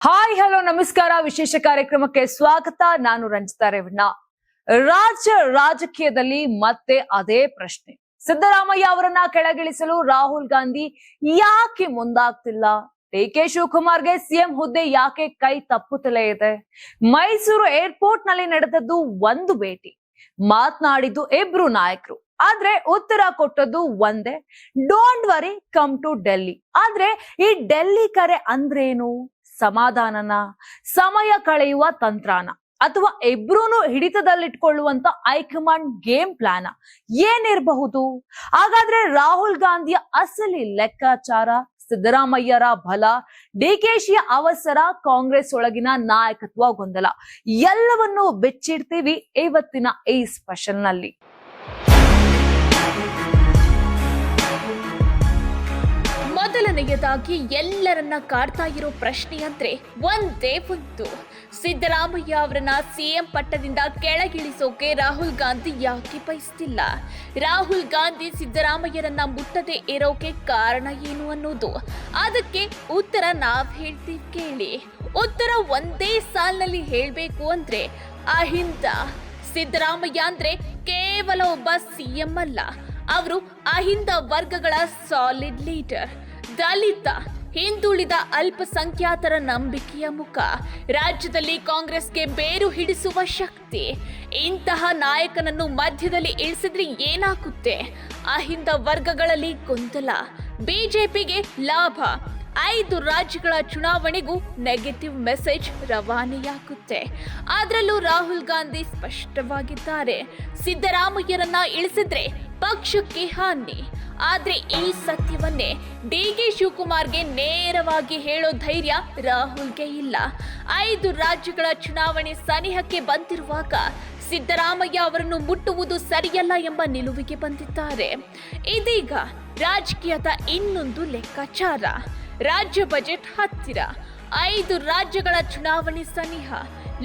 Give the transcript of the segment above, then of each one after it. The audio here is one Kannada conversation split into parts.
ಹಾಯ್ ಹಲೋ ನಮಸ್ಕಾರ. ವಿಶೇಷ ಕಾರ್ಯಕ್ರಮಕ್ಕೆ ಸ್ವಾಗತ. ನಾನು ರಂಜಿತಾ ರೇವಣ್ಣ. ರಾಜಕೀಯದಲ್ಲಿ ಮತ್ತೆ ಅದೇ ಪ್ರಶ್ನೆ. ಸಿದ್ದರಾಮಯ್ಯ ಅವರನ್ನ ಕೆಳಗಿಳಿಸಲು ರಾಹುಲ್ ಗಾಂಧಿ ಯಾಕೆ ಮುಂದಾಗ್ತಿಲ್ಲ? ಡಿ.ಕೆ. ಶಿವಕುಮಾರ್ಗೆ ಸಿಎಂ ಹುದ್ದೆ ಯಾಕೆ ಕೈ ತಪ್ಪುತ್ತಲೇ ಇದೆ? ಮೈಸೂರು ಏರ್ಪೋರ್ಟ್ ನಲ್ಲಿ ನಡೆದದ್ದು ಒಂದು ಭೇಟಿ, ಮಾತನಾಡಿದ್ದು ಇಬ್ರು ನಾಯಕರು, ಆದ್ರೆ ಉತ್ತರ ಕೊಟ್ಟದ್ದು ಒಂದೇ, don't worry, come to Delhi. ಆದ್ರೆ ಈ ಡೆಲ್ಲಿ ಕರೆ ಅಂದ್ರೇನು? ಸಮಾಧಾನನ, ಸಮಯ ಕಳೆಯುವ ತಂತ್ರನ, ಅಥವಾ ಇಬ್ರೂನು ಹಿಡಿತದಲ್ಲಿಟ್ಕೊಳ್ಳುವಂತ ಹೈಕಮಾಂಡ್ ಗೇಮ್ ಪ್ಲಾನ್ ಏನಿರಬಹುದು? ಹಾಗಾದ್ರೆ ರಾಹುಲ್ ಗಾಂಧಿಯ ಅಸಲಿ ಲೆಕ್ಕಾಚಾರ, ಸಿದ್ದರಾಮಯ್ಯರ ಬಲ, ಡಿಕೆಶಿಯ ಅವಸರ, ಕಾಂಗ್ರೆಸ್ ಒಳಗಿನ ನಾಯಕತ್ವ ಗೊಂದಲ ಎಲ್ಲವನ್ನೂ ಬಿಚ್ಚಿಡ್ತೀವಿ ಇವತ್ತಿನ ಈ ಸ್ಪೆಷಲ್ ನಲ್ಲಿ. ಮೊದಲನೆಯದಾಗಿ ಎಲ್ಲರನ್ನ ಕಾಡ್ತಾ ಇರೋ ಪ್ರಶ್ನೆ ಅಂದ್ರೆ ಒಂದೇ ಒಂದು, ಸಿದ್ದರಾಮಯ್ಯ ಅವರನ್ನ ಸಿಎಂ ಪಟ್ಟದಿಂದ ಕೆಳಗಿಳಿಸೋಕೆ ರಾಹುಲ್ ಗಾಂಧಿ ಯಾಕೆ ಬಯಸ್ತಿಲ್ಲ? ರಾಹುಲ್ ಗಾಂಧಿ ಸಿದ್ದರಾಮಯ್ಯರನ್ನ ಮುಟ್ಟದೆ ಇರೋಕೆ ಕಾರಣ ಏನು ಅನ್ನೋದು. ಅದಕ್ಕೆ ಉತ್ತರ ನಾವ್ ಹೇಳ್ತೀವಿ, ಕೇಳಿ. ಉತ್ತರ ಒಂದೇ ಸಾಲಿನಲ್ಲಿ ಹೇಳ್ಬೇಕು ಅಂದ್ರೆ ಅಹಿಂದ. ಸಿದ್ದರಾಮಯ್ಯ ಅಂದ್ರೆ ಕೇವಲ ಒಬ್ಬ ಸಿಎಂ ಅಲ್ಲ, ಅವರು ಅಹಿಂದ ವರ್ಗಗಳ ಸಾಲಿಡ್ ಲೀಡರ್, ದಲಿತ, ಹಿಂದುಳಿದ ಅಲ್ಪಸಂಖ್ಯಾತರ ನಂಬಿಕೆಯ ಮುಖ, ರಾಜ್ಯದಲ್ಲಿ ಕಾಂಗ್ರೆಸ್ಗೆ ಬೇರು ಹಿಡಿಸುವ ಶಕ್ತಿ. ಇಂತಹ ನಾಯಕನನ್ನು ಮಧ್ಯದಲ್ಲಿ ಇಳಿಸಿದ್ರೆ ಏನಾಗುತ್ತೆ? ಅಹಿಂದ ವರ್ಗಗಳಲ್ಲಿ ಗೊಂದಲ, ಬಿಜೆಪಿಗೆ ಲಾಭ, 5 ರಾಜ್ಯಗಳ ಚುನಾವಣೆಗೂ ನೆಗೆಟಿವ್ ಮೆಸೇಜ್ ರವಾನೆಯಾಗುತ್ತೆ. ಅದರಲ್ಲೂ ರಾಹುಲ್ ಗಾಂಧಿ ಸ್ಪಷ್ಟವಾಗಿದ್ದಾರೆ, ಸಿದ್ದರಾಮಯ್ಯರನ್ನ ಇಳಿಸಿದ್ರೆ ಪಕ್ಷಕ್ಕೆ ಹಾನಿ. ಆದ್ರೆ ಈ ಸತ್ಯವನ್ನೇ ಡಿ.ಕೆ. ಶಿವಕುಮಾರ್ಗೆ ನೇರವಾಗಿ ಹೇಳೋ ಧೈರ್ಯ ರಾಹುಲ್ಗೆ ಇಲ್ಲ. 5 ರಾಜ್ಯಗಳ ಚುನಾವಣೆ ಸನಿಹಕ್ಕೆ ಬಂದಿರುವಾಗ ಸಿದ್ದರಾಮಯ್ಯ ಅವರನ್ನು ಮುಟ್ಟುವುದು ಸರಿಯಲ್ಲ ಎಂಬ ನಿಲುವಿಗೆ ಬಂದಿದ್ದಾರೆ. ಇದೀಗ ರಾಜಕೀಯದ ಇನ್ನೊಂದು ಲೆಕ್ಕಾಚಾರ. ರಾಜ್ಯ ಬಜೆಟ್ ಹತ್ತಿರ, 5 ರಾಜ್ಯಗಳ ಚುನಾವಣೆ ಸನಿಹ,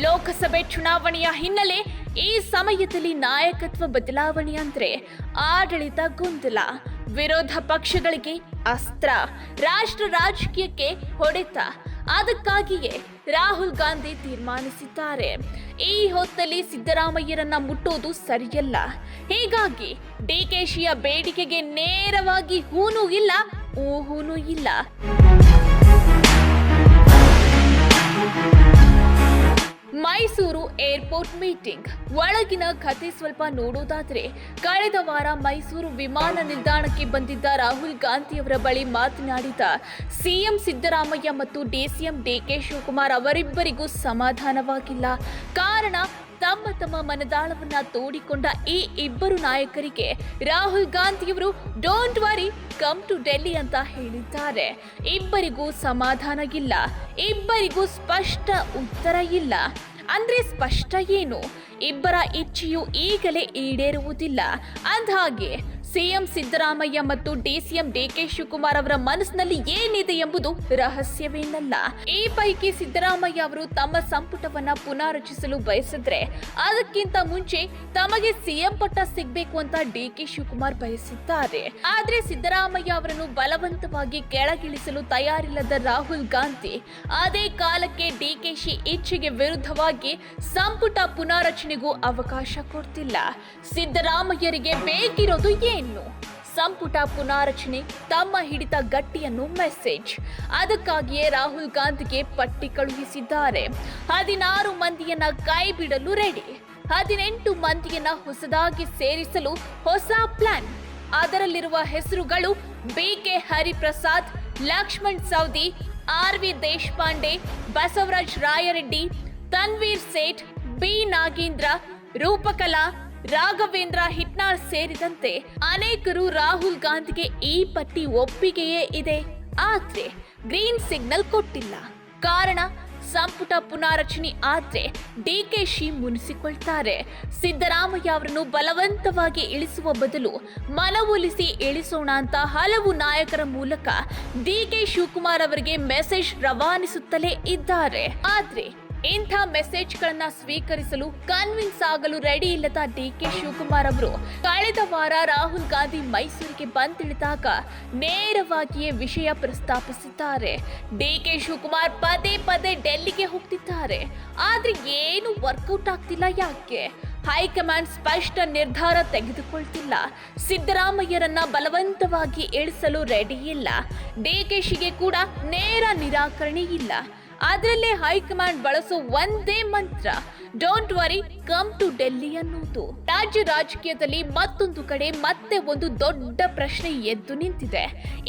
ಲೋಕಸಭೆ ಚುನಾವಣೆಯ ಹಿನ್ನೆಲೆ. ಈ ಸಮಯದಲ್ಲಿ ನಾಯಕತ್ವ ಬದಲಾವಣೆ ಅಂದ್ರೆ ಆಡಳಿತ ಗೊಂದಲ, ವಿರೋಧ ಪಕ್ಷಗಳಿಗೆ ಅಸ್ತ್ರ, ರಾಷ್ಟ್ರ ರಾಜಕೀಯಕ್ಕೆ ಹೊಡೆತ. ಅದಕ್ಕಾಗಿಯೇ ರಾಹುಲ್ ಗಾಂಧಿ ತೀರ್ಮಾನಿಸಿದ್ದಾರೆ, ಈ ಹೊತ್ತಲ್ಲಿ ಸಿದ್ದರಾಮಯ್ಯರನ್ನ ಮುಟ್ಟೋದು ಸರಿಯಲ್ಲ. ಹೀಗಾಗಿ ಡಿಕೆಶಿಯ ಬೇಡಿಕೆಗೆ ನೇರವಾಗಿ ಹೂನೂ ಇಲ್ಲ, ಊಹೂನೂ ಇಲ್ಲ. ಮೈಸೂರು ಏರ್ಪೋರ್ಟ್ ಮೀಟಿಂಗ್ ಒಳಗಿನ ಕಥೆ ಸ್ವಲ್ಪ ನೋಡೋದಾದ್ರೆ, ಕಳೆದ ವಾರ ಮೈಸೂರು ವಿಮಾನ ನಿಲ್ದಾಣಕ್ಕೆ ಬಂದಿದ್ದ ರಾಹುಲ್ ಗಾಂಧಿ ಅವರ ಬಳಿ ಮಾತನಾಡಿದ ಸಿಎಂ ಸಿದ್ದರಾಮಯ್ಯ ಮತ್ತು ಡಿಸಿಎಂ ಡಿ.ಕೆ. ಶಿವಕುಮಾರ್ ಅವರಿಬ್ಬರಿಗೂ ಸಮಾಧಾನವಾಗಿಲ್ಲ. ಕಾರಣ, ತಮ್ಮ ತಮ್ಮ ಮನದಾಳವನ್ನ ತೋಡಿಕೊಂಡ ಈ ಇಬ್ಬರು ನಾಯಕರಿಗೆ ರಾಹುಲ್ ಗಾಂಧಿಯವರು don't worry, come to Delhi ಅಂತ ಹೇಳಿದ್ದಾರೆ. ಇಬ್ಬರಿಗೂ ಸಮಾಧಾನ ಇಲ್ಲ, ಇಬ್ಬರಿಗೂ ಸ್ಪಷ್ಟ ಉತ್ತರ ಇಲ್ಲ. ಅಂದ್ರೆ ಸ್ಪಷ್ಟ ಏನು? ಇಬ್ಬರ ಇಚ್ಛೆಯು ಈಗಲೇ ಈಡೇರುವುದಿಲ್ಲ. ಅಂದಹಾಗೆ ಸಿಎಂ ಸಿದ್ದರಾಮಯ್ಯ ಮತ್ತು ಡಿಸಿಎಂ ಡಿ.ಕೆ. ಶಿವಕುಮಾರ್ ಅವರ ಮನಸ್ಸಿನಲ್ಲಿ ಏನಿದೆ ಎಂಬುದು ರಹಸ್ಯವೇನಲ್ಲ. ಈ ಪೈಕಿ ಸಿದ್ದರಾಮಯ್ಯ ಅವರು ತಮ್ಮ ಸಂಪುಟವನ್ನ ಪುನಾರಚಿಸಲು ಬಯಸಿದ್ರೆ ಅದಕ್ಕಿಂತ ಮುಂಚೆ ತಮಗೆ ಸಿಎಂ ಪಟ್ಟ ಸಿಗಬೇಕು ಅಂತ ಡಿ.ಕೆ. ಶಿವಕುಮಾರ್ ಬಯಸಿದ್ದಾರೆ. ಆದ್ರೆ ಸಿದ್ದರಾಮಯ್ಯ ಅವರನ್ನು ಬಲವಂತವಾಗಿ ಕೆಳಗಿಳಿಸಲು ತಯಾರಿಲ್ಲದ ರಾಹುಲ್ ಗಾಂಧಿ ಅದೇ ಕಾಲಕ್ಕೆ ಡಿಕೆಶಿ ಇಚ್ಛೆಗೆ ವಿರುದ್ಧವಾಗಿ ಸಂಪುಟ ಪುನಾರಚನೆಗೂ ಅವಕಾಶ ಕೊಡ್ತಿಲ್ಲ. ಸಿದ್ದರಾಮಯ್ಯರಿಗೆ ಬೇಕಿರೋದು ಏನು? ಸಂಪುಟ ಪುನಾರಚನೆ, ತಮ್ಮ ಹಿಡಿತ ಗಟ್ಟಿಯನ್ನು ಮೆಸೇಜ್. ಅದಕ್ಕಾಗಿಯೇ ರಾಹುಲ್ ಗಾಂಧಿಗೆ ಪಟ್ಟಿ ಕಳುಹಿಸಿದ್ದಾರೆ. 16 ಮಂದಿಯನ್ನ ಕೈ ಬಿಡಲು ರೆಡಿ, 18 ಮಂದಿಯನ್ನ ಹೊಸದಾಗಿ ಸೇರಿಸಲು ಹೊಸ ಪ್ಲಾನ್. ಅದರಲ್ಲಿರುವ ಹೆಸರುಗಳು ಬಿ.ಕೆ. ಹರಿಪ್ರಸಾದ್, ಲಕ್ಷ್ಮಣ್ ಸವದಿ, ಆರ್.ವಿ. ದೇಶಪಾಂಡೆ, ಬಸವರಾಜ್ ರಾಯರೆಡ್ಡಿ, ತನ್ವೀರ್ ಸೇಠ್, ಬಿ. ನಾಗೇಂದ್ರ, ರೂಪಕಲಾ, ರಾಘವೇಂದ್ರ ಹಿಟ್ನಾಳ್ ಸೇರಿದಂತೆ ಅನೇಕರು. ರಾಹುಲ್ ಗಾಂಧಿಗೆ ಈ ಪಟ್ಟಿ ಒಪ್ಪಿಗೆಯೇ ಇದೆ, ಆದ್ರೆ ಗ್ರೀನ್ ಸಿಗ್ನಲ್ ಕೊಟ್ಟಿಲ್ಲ. ಕಾರಣ, ಸಂಪುಟ ಪುನಾರಚನೆ ಆದ್ರೆ ಡಿಕೆಶಿ ಮುನಿಸಿಕೊಳ್ತಾರೆ. ಸಿದ್ದರಾಮಯ್ಯ ಅವರನ್ನು ಬಲವಂತವಾಗಿ ಇಳಿಸುವ ಬದಲು ಮನವೊಲಿಸಿ ಇಳಿಸೋಣ ಅಂತ ಹಲವು ನಾಯಕರ ಮೂಲಕ ಡಿ.ಕೆ. ಶಿವಕುಮಾರ್ ಅವರಿಗೆ ಮೆಸೇಜ್ ರವಾನಿಸುತ್ತಲೇ ಇದ್ದಾರೆ. ಆದ್ರೆ ಇಂಥ ಮೆಸೇಜ್ಗಳನ್ನ ಸ್ವೀಕರಿಸಲು ಕನ್ವಿನ್ಸ್ ಆಗಲು ರೆಡಿ ಇಲ್ಲದ ಡಿಕೆ ಶಿವಕುಮಾರ್ ಅವರು ಕಳೆದ ವಾರ ರಾಹುಲ್ ಗಾಂಧಿ ಮೈಸೂರಿಗೆ ಬಂದಿಳಿದಾಗ ನೇರವಾಗಿಯೇ ವಿಷಯ ಪ್ರಸ್ತಾಪಿಸಿದ್ದಾರೆ. ಡಿಕೆ ಶಿವಕುಮಾರ್ ಪದೇ ಪದೇ ಡೆಲ್ಲಿಗೆ ಹೋಗ್ತಿದ್ದಾರೆ, ಆದ್ರೆ ಏನು ವರ್ಕೌಟ್ ಆಗ್ತಿಲ್ಲ. ಯಾಕೆ? ಹೈಕಮಾಂಡ್ ಸ್ಪಷ್ಟ ನಿರ್ಧಾರ ತೆಗೆದುಕೊಳ್ತಿಲ್ಲ. ಸಿದ್ದರಾಮಯ್ಯರನ್ನ ಬಲವಂತವಾಗಿ ಇಳಿಸಲು ರೆಡಿ ಇಲ್ಲ. ಡಿಕೆಶಿಗೆ ಕೂಡ ನೇರ ನಿರಾಕರಣೆ ಇಲ್ಲ. ಅದರಲ್ಲೇ ಹೈಕಮಾಂಡ್ ಬಳಸೋ ಒಂದೇ ಮಂತ್ರ, don't worry, come to Delhi ಅನ್ನೋದು. ರಾಜ್ಯ ರಾಜಕೀಯದಲ್ಲಿ ಮತ್ತೊಂದು ಕಡೆ ಮತ್ತೆ ಒಂದು ದೊಡ್ಡ ಪ್ರಶ್ನೆ ಎದ್ದು ನಿಂತಿದೆ.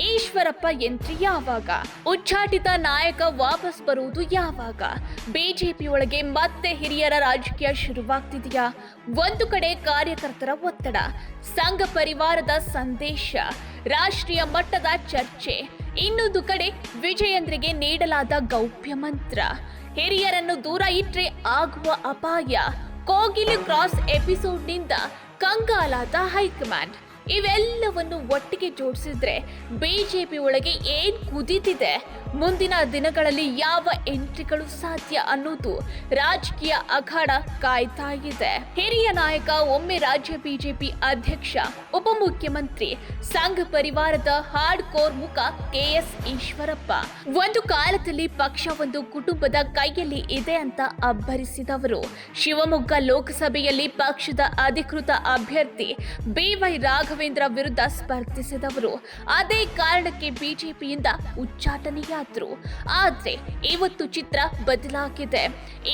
ಈಶ್ವರಪ್ಪ ಎಂಟ್ರಿ ಯಾವಾಗ? ಉಚ್ಚಾಟಿತ ನಾಯಕ ವಾಪಸ್ ಬರುವುದು ಯಾವಾಗ? ಬಿಜೆಪಿ ಒಳಗೆ ಮತ್ತೆ ಹಿರಿಯರ ರಾಜಕೀಯ ಶುರುವಾಗ್ತಿದೆಯಾ? ಒಂದು ಕಡೆ ಕಾರ್ಯಕರ್ತರ ಒತ್ತಡ, ಸಂಘ ಪರಿವಾರದ ಸಂದೇಶ, ರಾಷ್ಟ್ರೀಯ ಮಟ್ಟದ ಚರ್ಚೆ. ಇನ್ನೊಂದು ಕಡೆ ವಿಜಯೇಂದ್ರಿಗೆ ನೀಡಲಾದ ಗೌಪ್ಯ ಮಂತ್ರ. ಹಿರಿಯರನ್ನು ದೂರ ಇಟ್ರೆ ಆಗುವ ಅಪಾಯ. ಕೋಗಿಲು ಕ್ರಾಸ್ ಎಪಿಸೋಡ್ನಿಂದ ಕಂಗಾಲಾದ ಹೈಕಮಾಂಡ್. ಇವೆಲ್ಲವನ್ನು ಒಟ್ಟಿಗೆ ಜೋಡಿಸಿದ್ರೆ ಬಿಜೆಪಿ ಒಳಗೆ ಏನ್ ಕುದೀತಿದೆ, ಮುಂದಿನ ದಿನಗಳಲ್ಲಿ ಯಾವ ಎಂಟ್ರಿಗಳು ಸಾಧ್ಯ ಅನ್ನೋದು ರಾಜಕೀಯ ಅಖಾಡ ಕಾಯ್ತಾ ಇದೆ. ಹಿರಿಯ ನಾಯಕ, ಒಮ್ಮೆ ರಾಜ್ಯ ಬಿಜೆಪಿ ಅಧ್ಯಕ್ಷ, ಉಪಮುಖ್ಯಮಂತ್ರಿ, ಸಂಘ ಪರಿವಾರದ ಹಾರ್ಡ್ ಕೋರ್ ಮುಖ ಕೆಎಸ್ ಈಶ್ವರಪ್ಪ. ಒಂದು ಕಾಲದಲ್ಲಿ ಪಕ್ಷ ಒಂದು ಕುಟುಂಬದ ಕೈಯಲ್ಲಿ ಇದೆ ಅಂತ ಅಬ್ಬರಿಸಿದವರು. ಶಿವಮೊಗ್ಗ ಲೋಕಸಭೆಯಲ್ಲಿ ಪಕ್ಷದ ಅಧಿಕೃತ ಅಭ್ಯರ್ಥಿ ಬಿವೈ ರಾಘವೇಂದ್ರ ವಿರುದ್ಧ ಸ್ಪರ್ಧಿಸಿದವರು. ಅದೇ ಕಾರಣಕ್ಕೆ ಬಿಜೆಪಿಯಿಂದ ಉಚ್ಚಾಟನೆಯಾದರು. ಆದ್ರೆ ಇವತ್ತು ಚಿತ್ರ ಬದಲಾಗಿದೆ.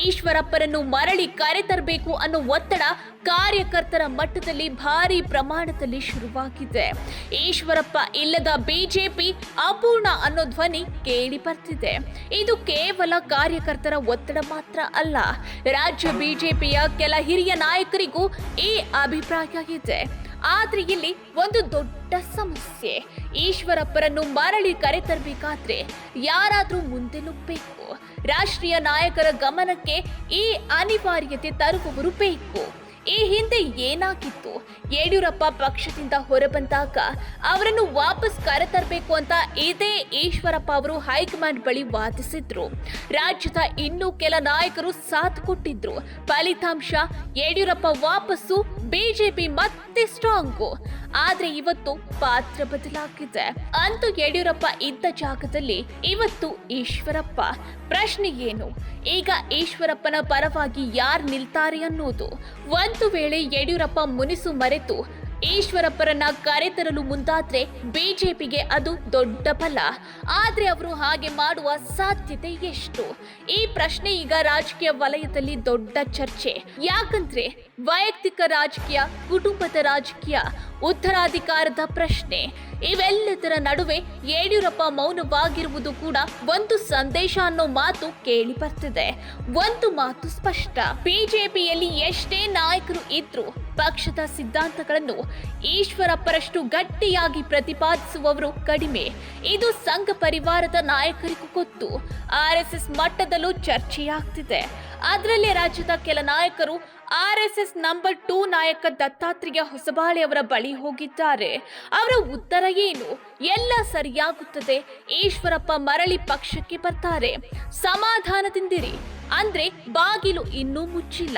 ಈಶ್ವರಪ್ಪರನ್ನು ಮರಳಿ ಕರೆತರಬೇಕು ಅನ್ನೋ ಒತ್ತಡ ಕಾರ್ಯಕರ್ತರ ಮಟ್ಟದಲ್ಲಿ ಭಾರಿ ಪ್ರಮಾಣದಲ್ಲಿ ಶುರುವಾಗಿದೆ. ಈಶ್ವರಪ್ಪ ಇಲ್ಲದ ಬಿಜೆಪಿ ಅಪೂರ್ಣ ಅನ್ನೋ ಧ್ವನಿ ಕೇಳಿ ಬರ್ತಿದೆ. ಇದು ಕೇವಲ ಕಾರ್ಯಕರ್ತರ ಒತ್ತಡ ಮಾತ್ರ ಅಲ್ಲ, ರಾಜ್ಯ ಬಿಜೆಪಿಯ ಕೆಲ ಹಿರಿಯ ನಾಯಕರಿಗೂ ಈ ಅಭಿಪ್ರಾಯ ಇದೆ. ಆದ್ರೆ ಇಲ್ಲಿ ಒಂದು ದೊಡ್ಡ ಸಮಸ್ಯೆ. ಈಶ್ವರಪ್ಪರನ್ನು ಮರಳಿ ಕರೆತರಬೇಕಾದ್ರೆ ಯಾರಾದ್ರೂ ಮುಂದೆ ನುಗ್ಗಬೇಕು. ರಾಷ್ಟ್ರೀಯ ನಾಯಕರ ಗಮನಕ್ಕೆ ಈ ಅನಿವಾರ್ಯತೆ ತರುವವರು ಬೇಕು. ಈ ಹಿಂದೆ ಏನಾಗಿತ್ತು? ಯಡಿಯೂರಪ್ಪ ಪಕ್ಷದಿಂದ ಹೊರಬಂದಾಗ ಅವರನ್ನು ವಾಪಸ್ ಕರೆತರಬೇಕು ಅಂತ ಇದೇ ಈಶ್ವರಪ್ಪ ಅವರು ಹೈಕಮಾಂಡ್ ಬಳಿ ವಾದಿಸಿದ್ರು. ರಾಜ್ಯದ ಇನ್ನೂ ಕೆಲ ನಾಯಕರು ಸಾಥ್ ಕೊಟ್ಟಿದ್ರು. ಫಲಿತಾಂಶ ಯಡಿಯೂರಪ್ಪ ವಾಪಸ್ಸು, ಬಿಜೆಪಿ ಮತ್ತೆ ಸ್ಟ್ರಾಂಗು. ಆದ್ರೆ ಇವತ್ತು ಪಾತ್ರ ಬದಲಾಗಿದೆ. ಅಂತೂ ಯಡಿಯೂರಪ್ಪ ಇದ್ದ ಜಾಗದಲ್ಲಿ ಇವತ್ತು ಈಶ್ವರಪ್ಪ. ಪ್ರಶ್ನೆ ಏನು? ಈಗ ಈಶ್ವರಪ್ಪನ ಪರವಾಗಿ ಯಾರು ನಿಲ್ತಾರೆ ಅನ್ನೋದು. ಒಂದು ವೇಳೆ ಯಡಿಯೂರಪ್ಪ ಮುನಿಸು ಮರೆತು ಈಶ್ವರಪ್ಪರನ್ನ ಕರೆತರಲು ಮುಂದಾದ್ರೆ ಬಿಜೆಪಿಗೆ ಅದು ದೊಡ್ಡ ಬಲ. ಆದ್ರೆ ಅವರು ಹಾಗೆ ಮಾಡುವ ಸಾಧ್ಯತೆ ಎಷ್ಟು? ಈ ಪ್ರಶ್ನೆ ಈಗ ರಾಜಕೀಯ ವಲಯದಲ್ಲಿ ದೊಡ್ಡ ಚರ್ಚೆ. ಯಾಕಂದ್ರೆ ವೈಯಕ್ತಿಕ ರಾಜಕೀಯ, ಕುಟುಂಬದ ರಾಜಕೀಯ, ಉತ್ತರಾಧಿಕಾರದ ಪ್ರಶ್ನೆ, ಇವೆಲ್ಲದರ ನಡುವೆ ಯಡಿಯೂರಪ್ಪ ಮೌನವಾಗಿರುವುದು ಕೂಡ ಒಂದು ಸಂದೇಶ ಅನ್ನೋ ಮಾತು ಕೇಳಿ ಬರ್ತಿದೆ. ಒಂದು ಮಾತು ಸ್ಪಷ್ಟ, ಬಿಜೆಪಿಯಲ್ಲಿ ಎಷ್ಟೇ ನಾಯಕರು ಇದ್ರು ಪಕ್ಷದ ಸಿದ್ಧಾಂತಗಳನ್ನು ಈಶ್ವರಪ್ಪರಷ್ಟು ಗಟ್ಟಿಯಾಗಿ ಪ್ರತಿಪಾದಿಸುವವರು ಕಡಿಮೆ. ಇದು ಸಂಘ ಪರಿವಾರದ ನಾಯಕರಿಗೂ ಗೊತ್ತು. ಆರ್ಎಸ್ಎಸ್ ಮಟ್ಟದಲ್ಲೂ ಚರ್ಚೆಯಾಗ್ತಿದೆ. ಅದರಲ್ಲೇ ರಾಜ್ಯದ ಕೆಲ ನಾಯಕರು ಆರ್ಎಸ್ಎಸ್ ನಂಬರ್ 2 ನಾಯಕ ದತ್ತಾತ್ರೇಯ ಹೊಸಬಾಳೆ ಅವರ ಬಳಿ ಹೋಗಿದ್ದಾರೆ. ಅವರ ಉತ್ತರ ಏನು? ಎಲ್ಲ ಸರಿಯಾಗುತ್ತದೆ, ಈಶ್ವರಪ್ಪ ಮರಳಿ ಪಕ್ಷಕ್ಕೆ ಬರ್ತಾರೆ, ಸಮಾಧಾನದಿಂದಿರಿ ಅಂದ್ರೆ ಬಾಗಿಲು ಇನ್ನೂ ಮುಚ್ಚಿಲ್ಲ,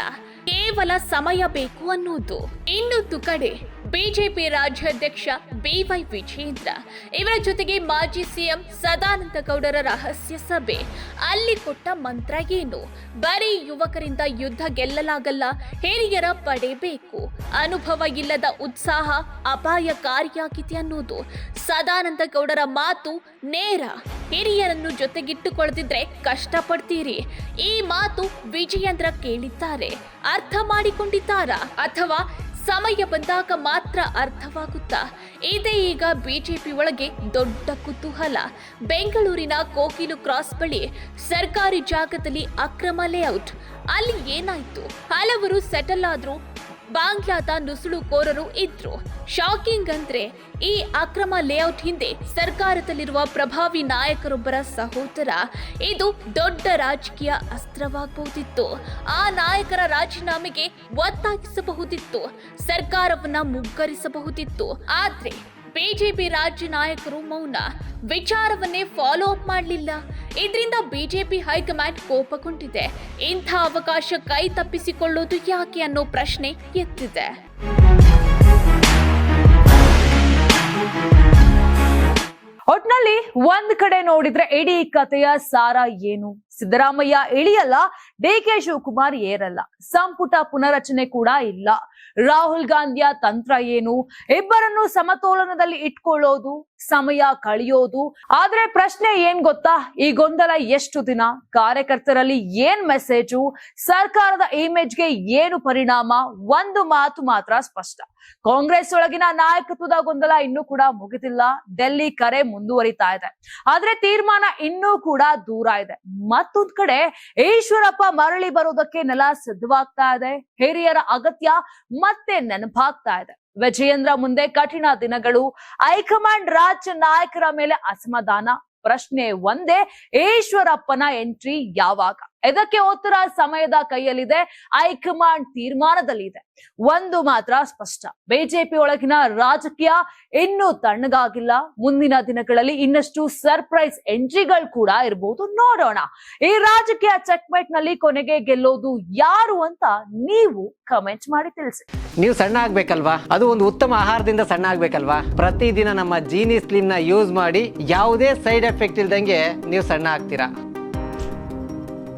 ಕೇವಲ ಸಮಯ ಬೇಕು ಅನ್ನೋದು. ಇನ್ನೊಂದು ಕಡೆ ಬಿಜೆಪಿ ರಾಜ್ಯಾಧ್ಯಕ್ಷ ಬಿವೈ ವಿಜಯೇಂದ್ರ ಇವರ ಜೊತೆಗೆ ಮಾಜಿ ಸಿಎಂ ಸದಾನಂದ ಗೌಡರ ರಹಸ್ಯ ಸಭೆ. ಅಲ್ಲಿ ಕೊಟ್ಟ ಮಂತ್ರ ಏನು? ಬರೀ ಯುವಕರಿಂದ ಯುದ್ಧ ಗೆಲ್ಲಲಾಗಲ್ಲ, ಹಿರಿಯರ ಪಡೆಯಬೇಕು. ಅನುಭವ ಇಲ್ಲದ ಉತ್ಸಾಹ ಅಪಾಯಕಾರಿಯಾಗಿದೆ ಅನ್ನೋದು ಸದಾನಂದ ಗೌಡರ ಮಾತು ನೇರ. ಹಿರಿಯರನ್ನು ಜೊತೆಗಿಟ್ಟುಕೊಳ್ಳದಿದ್ರೆ ಕಷ್ಟಪಡ್ತೀರಿ. ಈ ಮಾತು ವಿಜಯೇಂದ್ರ ಕೇಳಿದ್ದಾರೆ, ಅರ್ಥ ಮಾಡಿಕೊಂಡಿದ್ದಾರಾ ಅಥವಾ ಸಮಯ ಬಂದಾಗ ಮಾತ್ರ ಅರ್ಥವಾಗುತ್ತಾ? ಇದೇ ಈಗ ಬಿಜೆಪಿ ಒಳಗೆ ದೊಡ್ಡ ಕುತೂಹಲ. ಬೆಂಗಳೂರಿನ ಕೋಗಿಲು ಕ್ರಾಸ್ ಬಳಿ ಸರ್ಕಾರಿ ಜಾಗದಲ್ಲಿ ಅಕ್ರಮ ಲೇಔಟ್. ಅಲ್ಲಿ ಏನಾಯ್ತು? ಹಲವರು ಸೆಟಲ್ ಆದ್ರು, ಬಾಂಗ್ಲಾದ ನುಸುಳುಕೋರರು ಇದ್ರು. ಶಾಕಿಂಗ್ ಅಂದ್ರೆ ಈ ಅಕ್ರಮ ಲೇಔಟ್ ಹಿಂದೆ ಸರ್ಕಾರದಲ್ಲಿರುವ ಪ್ರಭಾವಿ ನಾಯಕರೊಬ್ಬರ ಸಹೋದರ. ಇದು ದೊಡ್ಡ ರಾಜಕೀಯ ಅಸ್ತ್ರವಾಗಬಹುದಿತ್ತು. ಆ ನಾಯಕರ ರಾಜೀನಾಮೆಗೆ ಒತ್ತಾಯಿಸಬಹುದಿತ್ತು, ಸರ್ಕಾರವನ್ನ ಮುಗ್ಗರಿಸಬಹುದಿತ್ತು. ಆದ್ರೆ ಬಿಜೆಪಿ ರಾಜ್ಯ ನಾಯಕರು ಮೌನ, ವಿಚಾರವನ್ನೇ ಫಾಲೋ ಅಪ್ ಮಾಡಲಿಲ್ಲ. ಇದರಿಂದ ಬಿಜೆಪಿ ಹೈಕಮಾಂಡ್ ಕೋಪಗೊಂಡಿದೆ. ಇಂಥ ಅವಕಾಶ ಕೈ ತಪ್ಪಿಸಿಕೊಳ್ಳೋದು ಯಾಕೆ ಅನ್ನೋ ಪ್ರಶ್ನೆ ಎತ್ತಿದೆ. ಒಟ್ನಲ್ಲಿ ಒಂದ್ ಕಡೆ ನೋಡಿದ್ರೆ ಇಡೀ ಕಥೆಯ ಸಾರ ಏನು? ಸಿದ್ದರಾಮಯ್ಯ ಇಳಿಯಲ್ಲ, ಡಿಕೆ ಶಿವಕುಮಾರ್ ಏರಲ್ಲ, ಸಂಪುಟ ಪುನರಚನೆ ಕೂಡ ಇಲ್ಲ. ರಾಹುಲ್ ಗಾಂಧಿಯ ತಂತ್ರ ಏನು? ಇಬ್ಬರನ್ನು ಸಮತೋಲನದಲ್ಲಿ ಇಟ್ಕೊಳ್ಳೋದು, ಸಮಯ ಕಳೆಯೋದು. ಆದ್ರೆ ಪ್ರಶ್ನೆ ಏನ್ ಗೊತ್ತಾ? ಈ ಗೊಂದಲ ಎಷ್ಟು ದಿನ? ಕಾರ್ಯಕರ್ತರಲ್ಲಿ ಏನ್ ಮೆಸೇಜು? ಸರ್ಕಾರದ ಇಮೇಜ್ಗೆ ಏನು ಪರಿಣಾಮ? ಒಂದು ಮಾತು ಮಾತ್ರ ಸ್ಪಷ್ಟ, ಕಾಂಗ್ರೆಸ್ ಒಳಗಿನ ನಾಯಕತ್ವದ ಗೊಂದಲ ಇನ್ನೂ ಕೂಡ ಮುಗಿದಿಲ್ಲ. ಡೆಲ್ಲಿ ಕರೆ ಮುಂದುವರಿತಾ ಇದೆ, ಆದ್ರೆ ತೀರ್ಮಾನ ಇನ್ನೂ ಕೂಡ ದೂರ ಇದೆ. ಮತ್ತೊಂದ್ ಕಡೆ ಈಶ್ವರಪ್ಪ ಮರಳಿ ಬರೋದಕ್ಕೆ ನೆಲ ಸಿದ್ಧವಾಗ್ತಾ ಇದೆ. ಹಿರಿಯರ ಅಗತ್ಯ ಮತ್ತೆ ನೆನಪಾಗ್ತಾ ಇದೆ. ವಿಜಯೇಂದ್ರ ಮುಂದೆ ಕಠಿಣ ದಿನಗಳು. ಹೈಕಮಾಂಡ್ ರಾಜ್ಯ ನಾಯಕರ ಮೇಲೆ ಅಸಮಾಧಾನ. ಪ್ರಶ್ನೆ ಒಂದೇ, ಈಶ್ವರಪ್ಪನ ಎಂಟ್ರಿ ಯಾವಾಗ? ಇದಕ್ಕೆ ಉತ್ತರ ಸಮಯದ ಕೈಯಲ್ಲಿದೆ, ಹೈಕಮಾಂಡ್ ತೀರ್ಮಾನದಲ್ಲಿದೆ. ಒಂದು ಮಾತ್ರ ಸ್ಪಷ್ಟ, ಬಿಜೆಪಿ ಒಳಗಿನ ರಾಜಕೀಯ ಇನ್ನೂ ತಣ್ಣಗಾಗಿಲ್ಲ. ಮುಂದಿನ ದಿನಗಳಲ್ಲಿ ಇನ್ನಷ್ಟು ಸರ್ಪ್ರೈಸ್ ಎಂಟ್ರಿಗಳು ಕೂಡ ಇರಬಹುದು, ನೋಡೋಣ. ಈ ರಾಜಕೀಯ ಚೆಕ್ಮೇಟ್ ನಲ್ಲಿ ಕೊನೆಗೆ ಗೆಲ್ಲೋದು ಯಾರು ಅಂತ ನೀವು ಕಮೆಂಟ್ ಮಾಡಿ ತಿಳಿಸಿ. ನೀವು ಸಣ್ಣ ಆಗ್ಬೇಕಲ್ವಾ? ಅದು ಒಂದು ಉತ್ತಮ ಆಹಾರದಿಂದ ಸಣ್ಣ ಆಗ್ಬೇಕಲ್ವಾ? ಪ್ರತಿದಿನ ನಮ್ಮ ಜೀನಿ ಸ್ಲಿಮ್ ನ ಯೂಸ್ ಮಾಡಿ ಯಾವುದೇ ಸೈಡ್ ಎಫೆಕ್ಟ್ ಇಲ್ದಂಗೆ ನೀವು ಸಣ್ಣ ಆಗ್ತೀರಾ.